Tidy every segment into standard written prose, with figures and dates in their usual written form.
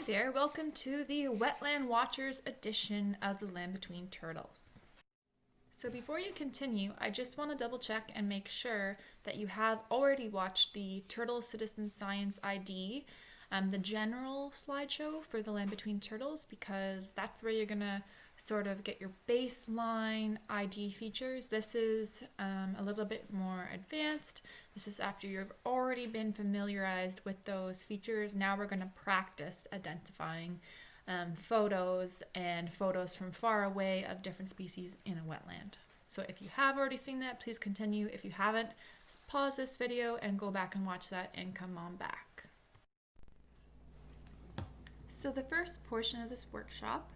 there, welcome to the Wetland Watchers edition of The Land Between Turtles. So before you continue, I just want to double check and make sure that you have already watched the Turtle Citizen Science ID, the general slideshow for The Land Between Turtles, because that's where you're going to sort of get your baseline ID features. This is a little bit more advanced. This is after you've already been familiarized with those features. Now we're going to practice identifying photos and photos from far away of different species in a wetland. So if you have already seen that, please continue. If you haven't, pause this video and go back and watch that and come on back. So the first portion of this workshop,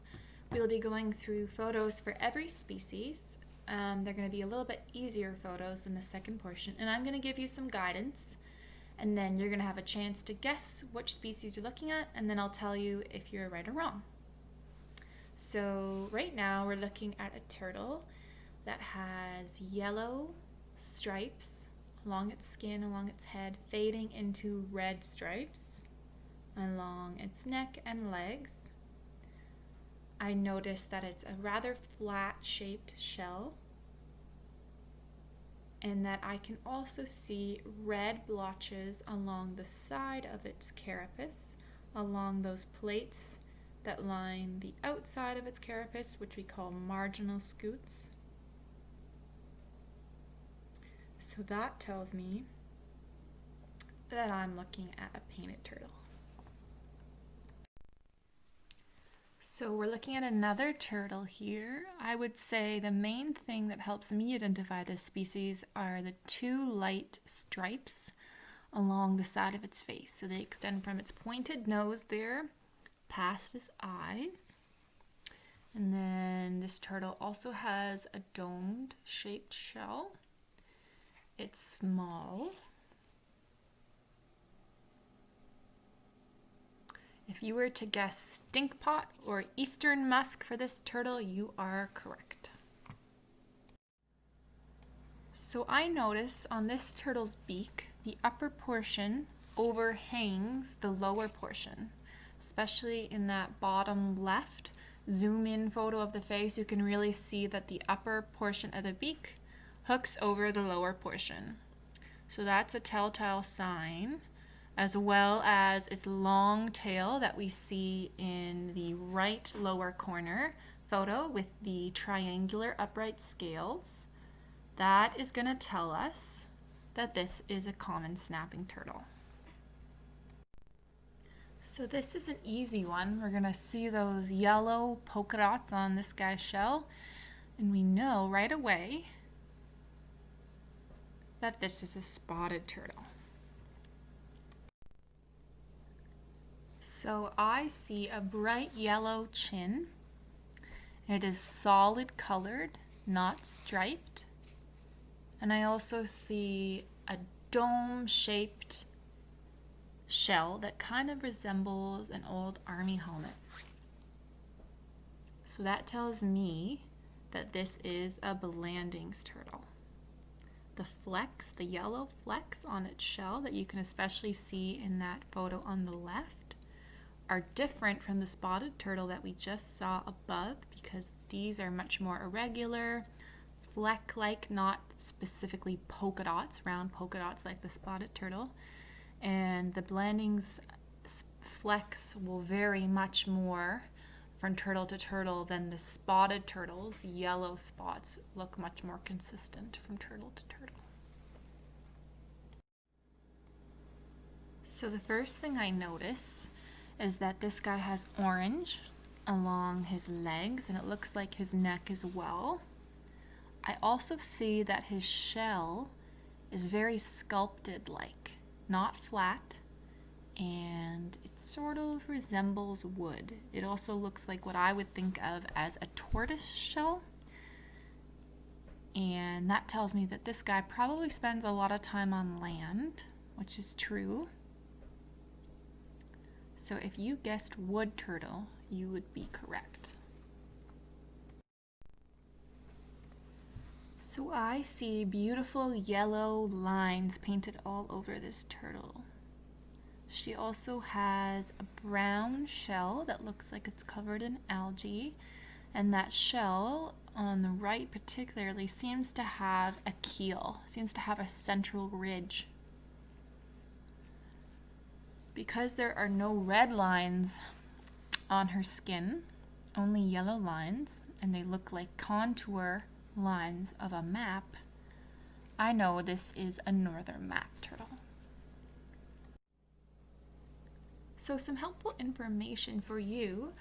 we'll be going through photos for every species. They're going to be a little bit easier photos than the second portion, and I'm going to give you some guidance, and then you're going to have a chance to guess which species you're looking at, and then I'll tell you if you're right or wrong. So right now we're looking at a turtle that has yellow stripes along its skin, along its head, fading into red stripes along its neck and legs. I noticed that it's a rather flat-shaped shell, and that I can also see red blotches along the side of its carapace, along those plates that line the outside of its carapace, which we call marginal scutes. So that tells me that I'm looking at a painted turtle. So we're looking at another turtle here. I would say the main thing that helps me identify this species are the two light stripes along the side of its face. So they extend from its pointed nose there past its eyes. And then this turtle also has a domed shaped shell. It's small. If you were to guess stinkpot or eastern musk for this turtle, you are correct. So I notice on this turtle's beak, the upper portion overhangs the lower portion, especially in that bottom left zoom in photo of the face. You can really see that the upper portion of the beak hooks over the lower portion. So that's a telltale sign, as well as its long tail that we see in the right lower corner photo with the triangular upright scales. That is going to tell us that this is a common snapping turtle. So this is an easy one. We're going to see those yellow polka dots on this guy's shell, and we know right away that this is a spotted turtle. So I see a bright yellow chin. It is solid colored, not striped. And I also see a dome-shaped shell that kind of resembles an old army helmet. So that tells me that this is a Blandings turtle. The flecks, the yellow flecks on its shell that you can especially see in that photo on the left, are different from the spotted turtle that we just saw above, because these are much more irregular, fleck-like, not specifically polka dots, round polka dots like the spotted turtle. And the Blandings flecks will vary much more from turtle to turtle than the spotted turtles. Yellow spots look much more consistent from turtle to turtle. So the first thing I notice is that this guy has orange along his legs, and it looks like his neck as well. I also see that his shell is very sculpted like, not flat, and it sort of resembles wood. It also looks like what I would think of as a tortoise shell, and that tells me that this guy probably spends a lot of time on land, which is true. So if you guessed wood turtle, you would be correct. So I see beautiful yellow lines painted all over this turtle. She also has a brown shell that looks like it's covered in algae, and that shell on the right particularly seems to have a keel, seems to have a central ridge. Because there are no red lines on her skin, only yellow lines, and they look like contour lines of a map, I know this is a northern map turtle. So some helpful information for you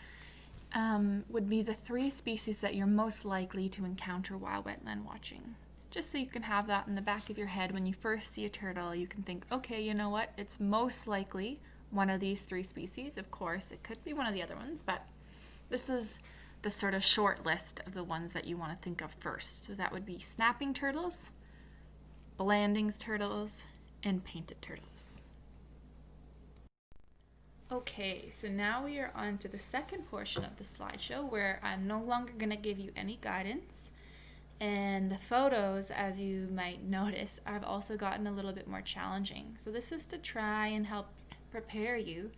would be the 3 species that you're most likely to encounter while wetland watching. Just so you can have that in the back of your head when you first see a turtle, you can think, okay, you know what, it's most likely one of these 3 species. Of course, it could be one of the other ones, but this is the sort of short list of the ones that you want to think of first. So that would be snapping turtles, Blanding's turtles, and painted turtles. Okay, so now we are on to the second portion of the slideshow where I'm no longer going to give you any guidance. And the photos, as you might notice, have also gotten a little bit more challenging. So this is to try and help prepare you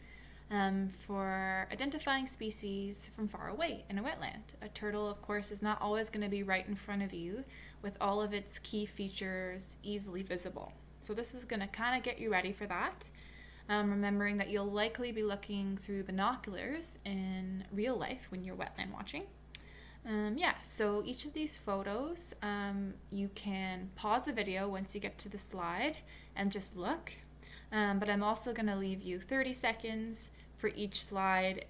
for identifying species from far away in a wetland. A turtle, of course, is not always going to be right in front of you with all of its key features easily visible. So this is going to kind of get you ready for that. Remembering that you'll likely be looking through binoculars in real life when you're wetland watching. So each of these photos, you can pause the video once you get to the slide and just look. But I'm also going to leave you 30 seconds for each slide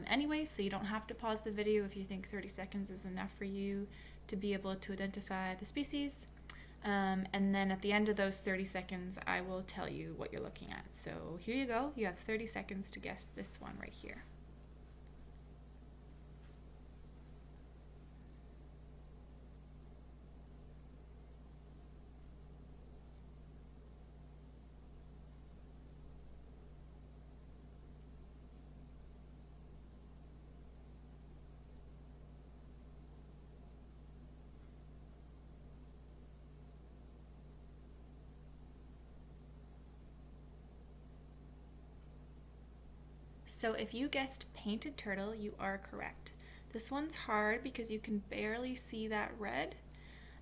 anyway, so you don't have to pause the video if you think 30 seconds is enough for you to be able to identify the species. And then at the end of those 30 seconds, I will tell you what you're looking at. So here you go. You have 30 seconds to guess this one right here. So if you guessed painted turtle, you are correct. This one's hard because you can barely see that red.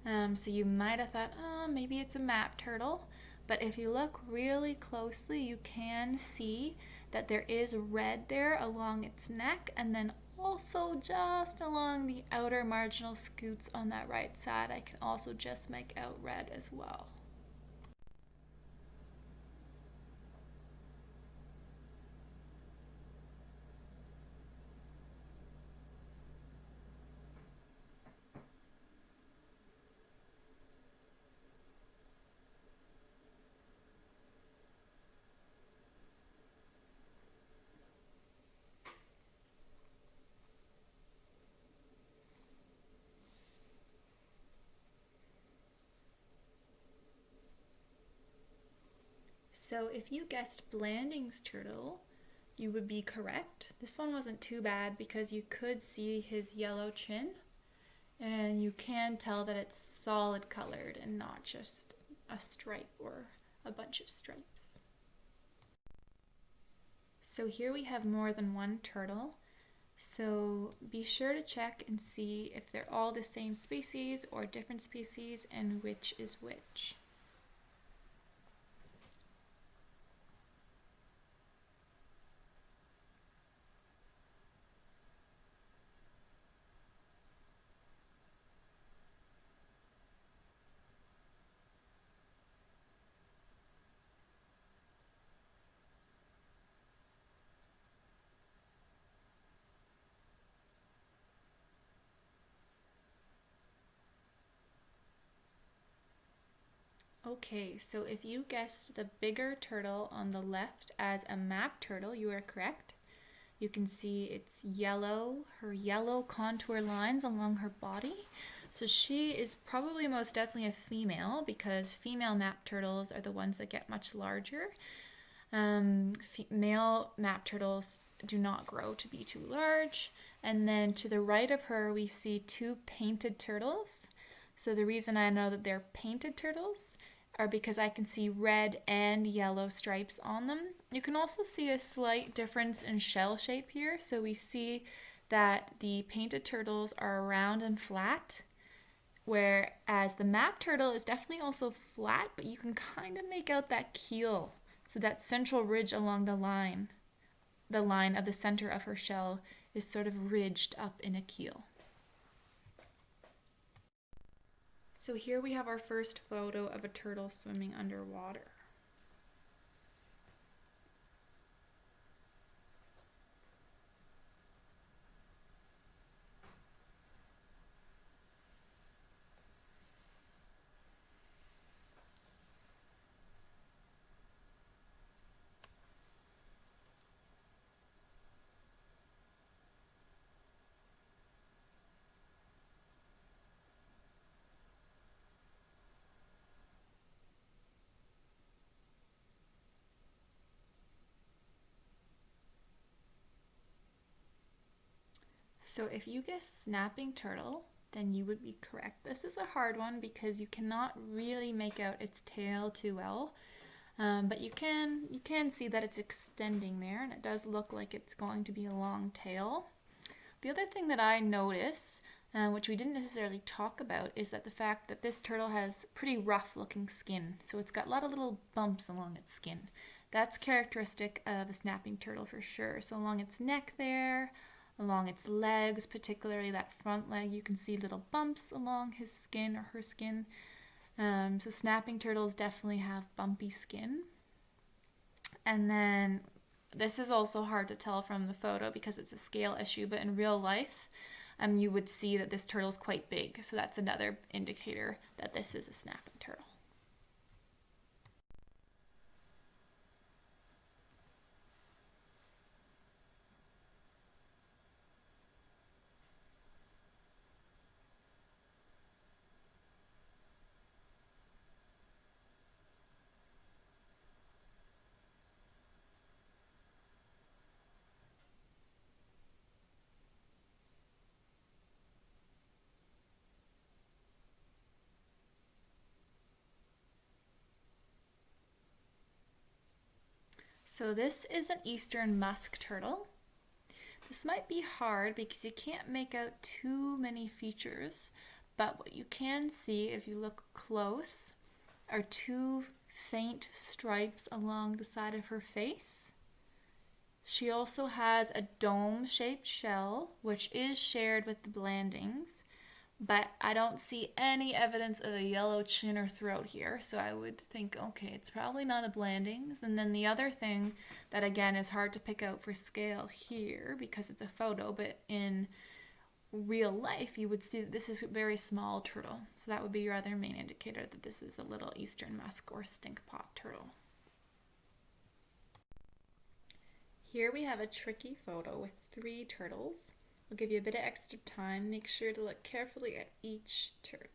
So you might have thought, oh, maybe it's a map turtle. But if you look really closely, you can see that there is red there along its neck, and then also just along the outer marginal scutes on that right side, I can also just make out red as well. So if you guessed Blanding's turtle, you would be correct. This one wasn't too bad because you could see his yellow chin, and you can tell that it's solid colored and not just a stripe or a bunch of stripes. So here we have more than one turtle. So be sure to check and see if they're all the same species or different species and which is which. Okay, so if you guessed the bigger turtle on the left as a map turtle, you are correct. You can see it's yellow, her yellow contour lines along her body. So she is probably most definitely a female because female map turtles are the ones that get much larger. Male map turtles do not grow to be too large. And then to the right of her, we see 2 painted turtles. So the reason I know that they're painted turtles are because I can see red and yellow stripes on them, You can also see a slight difference in shell shape here. So we see that the painted turtles are round and flat, whereas the map turtle is definitely also flat, but you can kind of make out that keel. So that central ridge along the line of the center of her shell is sort of ridged up in a keel. So here we have our first photo of a turtle swimming underwater. So if you guess snapping turtle, then you would be correct. This is a hard one because you cannot really make out its tail too well, but you can see that it's extending there, and it does look like it's going to be a long tail. The other thing that I notice, which we didn't necessarily talk about, is that the fact that this turtle has pretty rough looking skin. So it's got a lot of little bumps along its skin. That's characteristic of a snapping turtle for sure. So along its neck there, along its legs, particularly that front leg, you can see little bumps along his skin or her skin. So snapping turtles definitely have bumpy skin. And then this is also hard to tell from the photo because it's a scale issue, but in real life, you would see that this turtle is quite big. So that's another indicator that this is a snapping turtle. So this is an eastern musk turtle. This might be hard because you can't make out too many features, but what you can see if you look close are two faint stripes along the side of her face. She also has a dome-shaped shell, which is shared with the Blandings, but I don't see any evidence of a yellow chin or throat here, so I would think, okay, it's probably not a Blandings. And then the other thing that, again, is hard to pick out for scale here because it's a photo, but in real life, you would see that this is a very small turtle. So that would be your other main indicator that this is a little eastern musk or stinkpot turtle. Here we have a tricky photo with 3 turtles. I'll give you a bit of extra time. Make sure to look carefully at each turtle.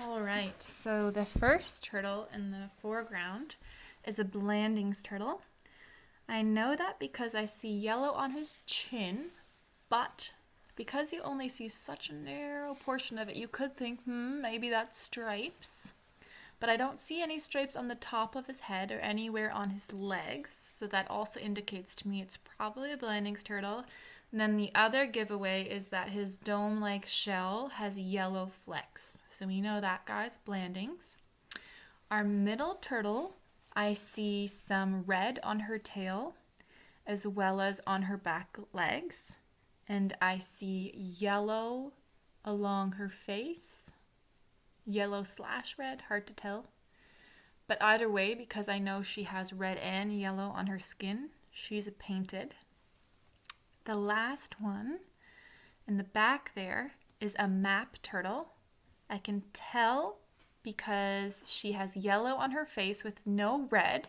All right, so the first turtle in the foreground is a Blandings turtle. I know that because I see yellow on his chin, but because you only see such a narrow portion of it, you could think, maybe that's stripes. But I don't see any stripes on the top of his head or anywhere on his legs, so that also indicates to me it's probably a Blandings turtle. And then the other giveaway is that his dome-like shell has yellow flecks. So we know that, guys, Blandings. Our middle turtle, I see some red on her tail as well as on her back legs. And I see yellow along her face. Yellow/red, hard to tell. But either way, because I know she has red and yellow on her skin, she's a painted. The last one in the back there is a map turtle. I can tell because she has yellow on her face with no red.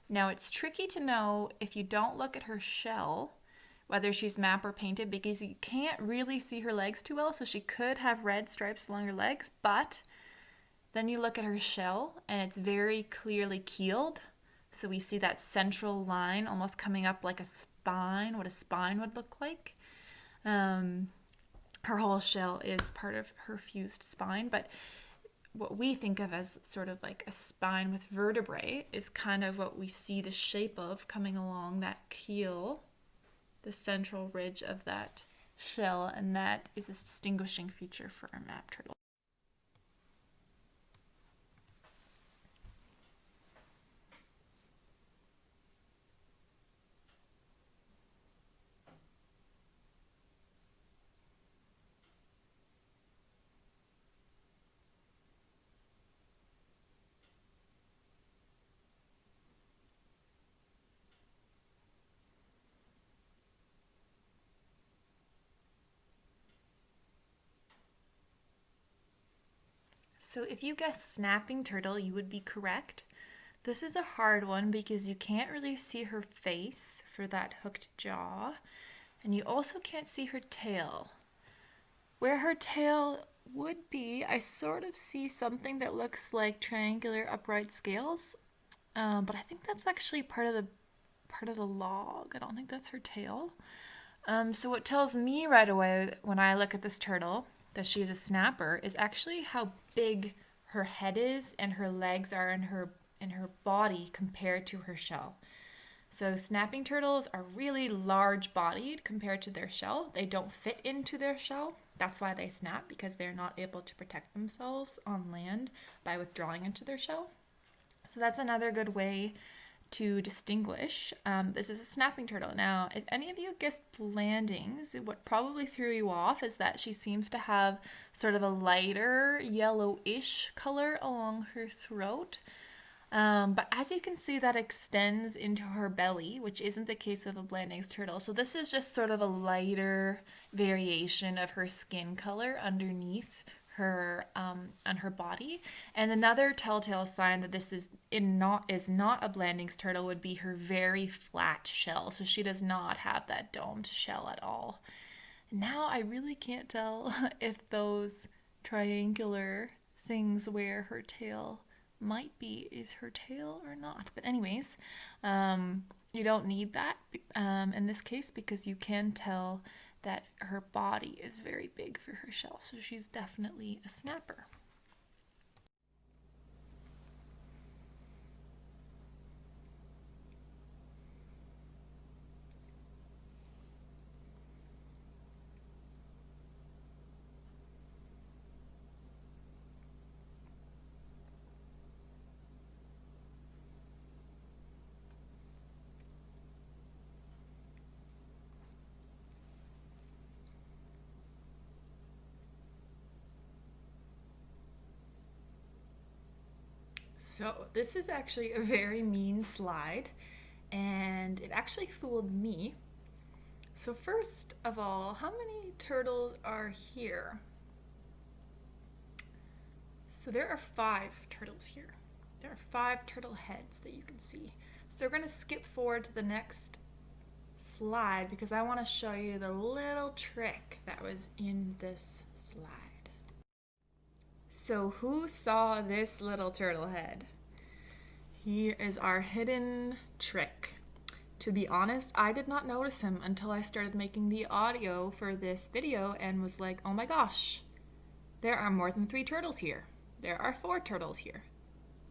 Now it's tricky to know if you don't look at her shell whether she's map or painted because you can't really see her legs too well, so she could have red stripes along her legs, but then you look at her shell and it's very clearly keeled. So we see that central line almost coming up like a spine, what a spine would look like. Her whole shell is part of her fused spine, but what we think of as sort of like a spine with vertebrae is kind of what we see the shape of coming along that keel, the central ridge of that shell, and that is a distinguishing feature for our map turtle. So if you guessed snapping turtle, you would be correct. This is a hard one because you can't really see her face for that hooked jaw, and you also can't see her tail. Where her tail would be, I sort of see something that looks like triangular upright scales, but I think that's actually part of the log. I don't think that's her tail. So what tells me right away when I look at this turtle that she is a snapper is actually how big her head is and her legs are in her body compared to her shell. So snapping turtles are really large bodied compared to their shell. They don't fit into their shell. That's why they snap, because they're not able to protect themselves on land by withdrawing into their shell. So that's another good way to distinguish. This is a snapping turtle. Now, if any of you guessed blandings, what probably threw you off is that she seems to have sort of a lighter yellowish color along her throat. But as you can see, that extends into her belly, which isn't the case of a blandings turtle. So this is just sort of a lighter variation of her skin color underneath her on her body. And another telltale sign that this is not a blandings turtle would be her very flat shell. So she does not have that domed shell at all. Now I really can't tell if those triangular things where her tail might be is her tail or not. But anyways, you don't need that in this case because you can tell that her body is very big for her shell, so she's definitely a snapper. So this is actually a very mean slide, and it actually fooled me. So first of all, how many turtles are here? So there are 5 turtles here. There are 5 turtle heads that you can see. So we're going to skip forward to the next slide because I want to show you the little trick that was in this slide. So who saw this little turtle head? Here is our hidden trick. To be honest, I did not notice him until I started making the audio for this video and was like, oh my gosh, there are more than 3 turtles here. There are 4 turtles here.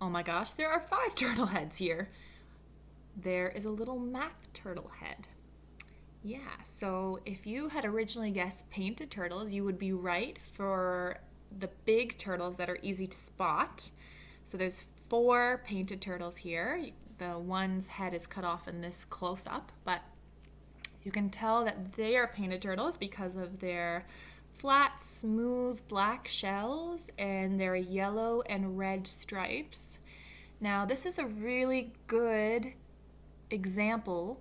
Oh my gosh, there are 5 turtle heads here. There is a little map turtle head. Yeah, so if you had originally guessed painted turtles, you would be right for the big turtles that are easy to spot. So there's 4 painted turtles here. The one's head is cut off in this close-up, but you can tell that they are painted turtles because of their flat, smooth black shells and their yellow and red stripes. Now, this is a really good example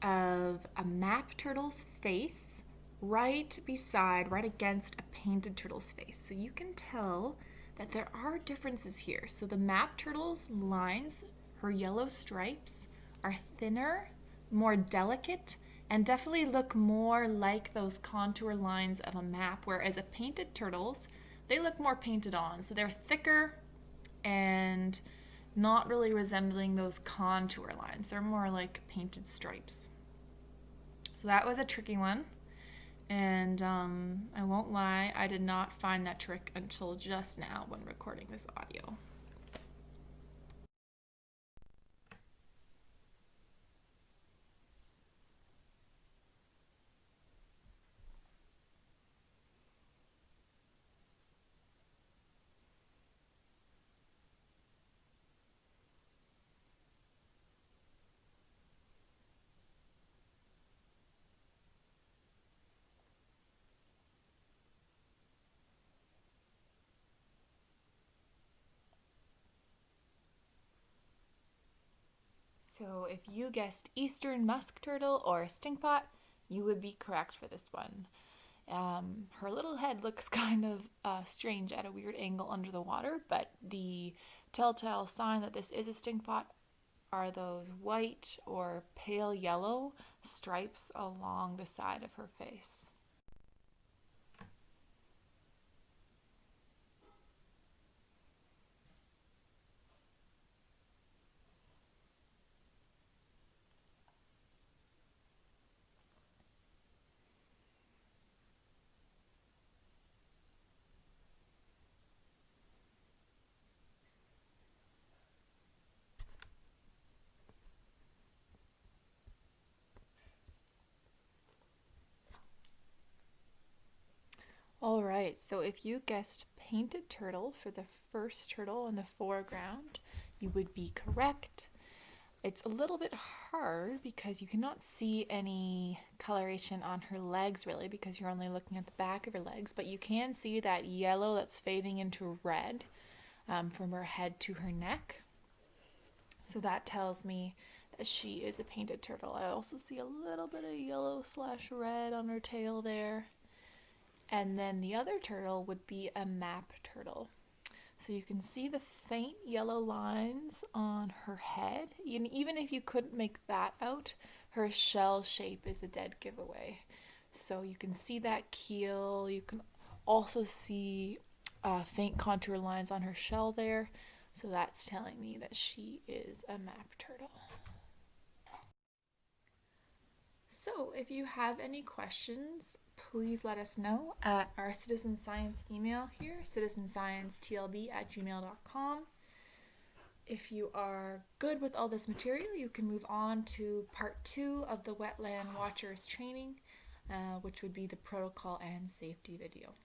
of a map turtle's face right against a painted turtle's face. So you can tell that there are differences here. So the map turtle's lines, her yellow stripes, are thinner, more delicate, and definitely look more like those contour lines of a map, whereas a painted turtle's, they look more painted on. So they're thicker and not really resembling those contour lines. They're more like painted stripes. So that was a tricky one. And I won't lie, I did not find that trick until just now when recording this audio. So if you guessed eastern musk turtle or stinkpot, you would be correct for this one. Her little head looks kind of strange at a weird angle under the water, but the telltale sign that this is a stinkpot are those white or pale yellow stripes along the side of her face. All right, so if you guessed painted turtle for the first turtle in the foreground, you would be correct. It's a little bit hard because you cannot see any coloration on her legs really because you're only looking at the back of her legs, but you can see that yellow that's fading into red from her head to her neck. So that tells me that she is a painted turtle. I also see a little bit of yellow / red on her tail there. And then the other turtle would be a map turtle. So you can see the faint yellow lines on her head. Even if you couldn't make that out, her shell shape is a dead giveaway. So you can see that keel. You can also see faint contour lines on her shell there. So that's telling me that she is a map turtle. So if you have any questions, please let us know at our citizen science email here, citizensciencetlb@gmail.com. If you are good with all this material, you can move on to part 2 of the Wetland Watchers training, which would be the protocol and safety video.